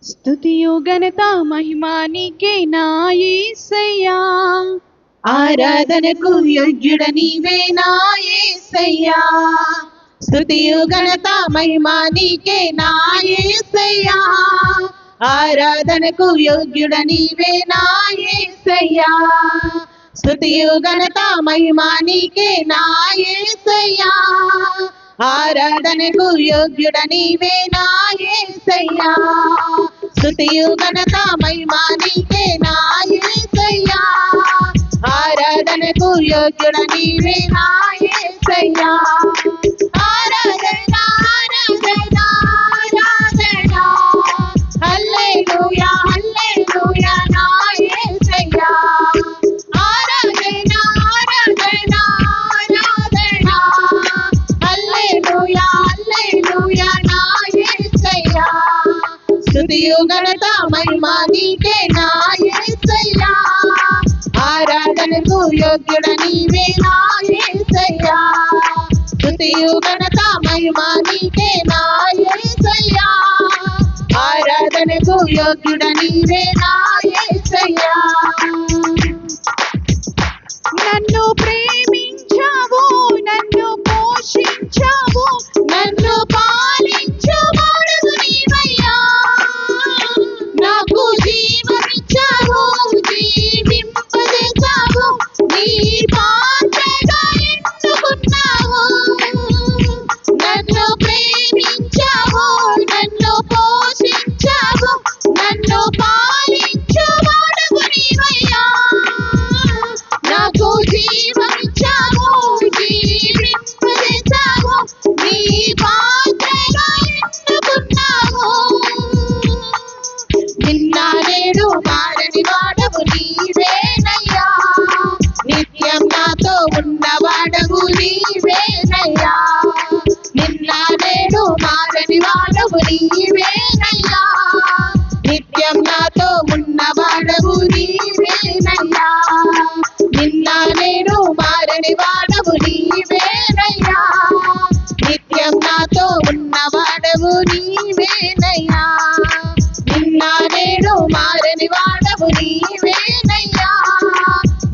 స్తుతియు ఘనత మహిమా నీకే నా యేసయ్యా, ఆరాధనకు యోగ్యుడ నీవే నా యేసయ్యా. స్తుతియు ఘనత మహిమా నీకే నా యేసయ్యా, ఆరాధనకు యోగ్యుడ నీవే నా యేసయ్యా. స్తుతియు ఘనత మహిమా నీకే నా యేసయ్యా, ఆరాధనకు యోగ్యుడ నీవే నా యేసయ్యా. స్తుతియు ఘనత మహిమా నీకే నా యేసయ్యా, ఆరాధనకు యోగ్యుడ నీవే నా యేసయ్యా. ఆరాధన ఆరాధన ఆరాధన, హల్లెలూయా హల్లెలూయా నా యేసయ్యా. ఆరాధన ఆరాధన ఆరాధన, హల్లెలూయా హల్లెలూయా నా యేసయ్యా. స్తుతియు ఘనత మహిమా నీకే నా యేసయ్యా, ఆరాధనకు యోగ్యుడ నీవే నా యేసయ్యా. స్తుతియు ఘనత మహిమా నీకే నా యేసయ్యా, ఆరాధనకు యోగ్యుడ నీవే నా యేసయ్యా. నన్ను ప్రేమించావు, నన్ను పోషించావు, నన్ను పాలించువాడవు నీవయ్యా. నాకు జీవమిచ్చావు, జీవింపజేశావు, నీ పాత్రగా ఎన్నుకున్నావు. నన్ను ప్రేమించావు, నన్ను పోషించావు, నన్ను పాలించువాడవు నీవయ్యా. నాకు జీవమిచ్చావు, జీవింపజేశావు, నీ పాత్రగా ఎన్నుకున్నావు. నిన్న నేడు మారని వాడవు నీవేనయ్యా, నిత్యం నాతో ఉన్నవాడవు నీవేనయ్యా. నిన్న నేడు మారని వాడవు నీవేనయ్యా, నిత్యం నాతో ఉన్నవాడవు నీవేనయ్యా. నిన్న నేడు మారని వాడవు నీవేనయ్యా, నిత్యం నాతో ఉన్నవాడవు నీవేనయ్యా. నిన్న నేడు మారని వాడవు నీవేనయ్యా,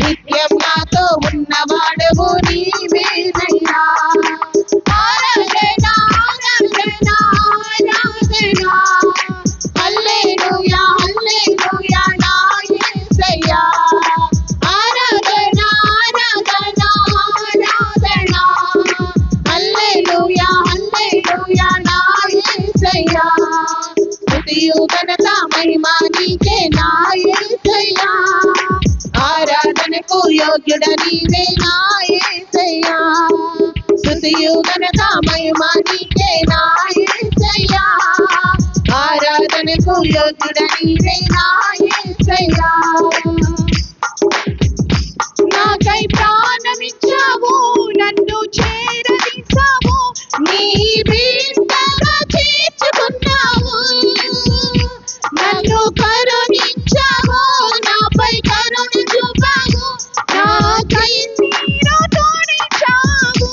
నిత్యం నాతో ఉన్నవాడవు నీవేనయ్యా. ఆరాధన ఆరాధన ఆరాధన, హల్లెలూయా హల్లెలూయా నా యేసయ్యా. ఆరాధన ఆరాధన ఆరాధన, హల్లెలూయా హల్లెలూయా నా యేసయ్యా. స్తుతియు ఘనత మహిమా నీకే నా యేసయ్యా, ఆరాధనకు యోగ్యుడ నీవే నా యేసయ్యా. స్తుతియు ఘనత మహిమా నీకే నా యేసయ్యా, ఆరాధనకు యోగ్యుడ నీవే నా యేసయ్యా. నాకై ప్రాణమిచ్చావు, నన్ను చేరదీశావు, నీ బిడ్డగా చేర్చుకున్నావు. నన్ను కరుణించావు, నాపై కరుణ చూపావు, నాకై నీరు తోడించావు.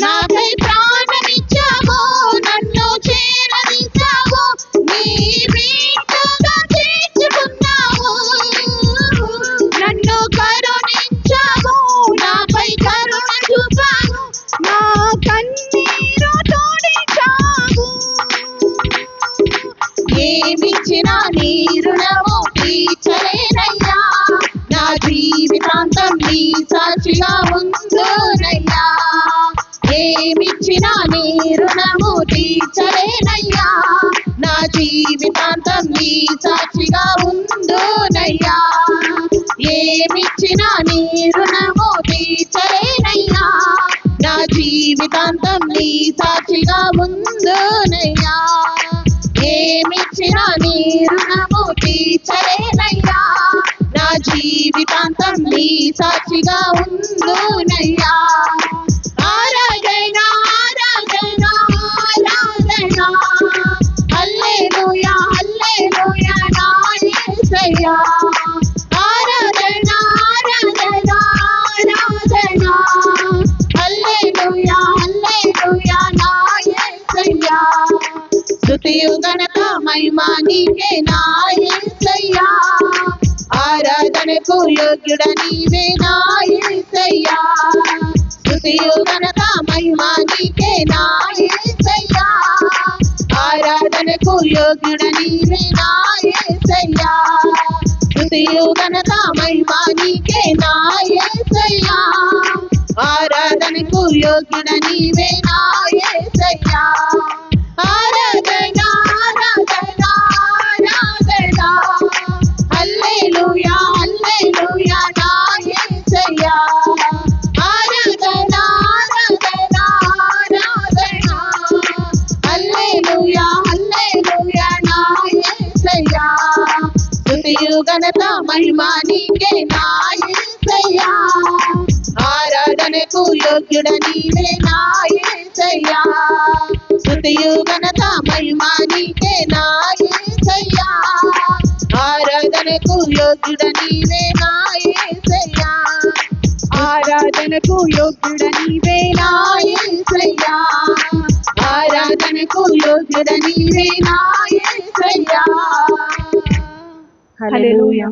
నాకై ప్రాణమిచ్చావు, నన్ను చేరదీశావు, నీ బిడ్డగా చేర్చుకున్నావు. నన్ను కరుణించావు, నాపై కరుణ చూపావు, నా కన్నీరు తోడించావు. ఏమిచ్చినా నీ రుణము తీర్చలేనయ్యా, నా జీవితాంతం నీ సాక్షిగా ఉందునయ్యా. ఏమిచ్చినా నీ రుణము తీర్చలేనయ్యా, నా జీవితాంతం నీ సాక్షిగా ఉందునయ్యా. ఏమిచ్చినా నీ రుణము తీర్చలేనయ్యా, నా జీవితాంతం నీ సాక్షిగా ఉందునయ్యా. ఏమిచ్చినా నీ రుణము తీర్చలేనయ్యా, నా జీవితాంతం నీ సాక్షిగా ఉందునయ్యా. ఆరాధన ఆరాధన ఆరాధన, హల్లెలూయా హల్లెలూయా నా యేసయ్యా. ఆరాధన ఆరాధన ఆరాధన, హల్లెలూయా హల్లెలూయా నా యేసయ్యా. స్తుతియు ఘనత మహిమ మహిమా నీకే నా యేసయ్యా ఆరాధనకు యోగ్యుడ నీవే నా యేసయ్యా స్తుతియు ఘనత మహిమా నీకే నా యేసయ్యా ఆరాధనకు యోగ్యుడ నీవే నా యేసయ్యా స్తుతియు ఘనత మహిమా నీకే నా యేసయ్యా ఆరాధనకు యోగ్యుడ నీవే నా యేసయ్యా ఆరాధన ఆరాధన ఆరాధన హల్లెలూయా హల్లెలూయా నా యేసయ్యా ఆరాధన ఆరాధన ఆరాధన హల్లెలూయా హల్లెలూయా నా యేసయ్యా స్తుతియు ఘనత మహిమా నీకే నా యేసయ్యా ఆరాధనకు యోగ్యుడ నీవే నా యేసయ్యా స్తుతియు ఘనత మహిమా నీకే నా యేసయ్యా ఆరాధనకు యోగ్యుడ నీవే నా యేసయ్యా ఆరాధనకు యోగ్యుడ నీవే నా యేసయ్యా ఆరాధనకు యోగ్యుడ నీవే నా యేసయ్యా హల్లెలూయా.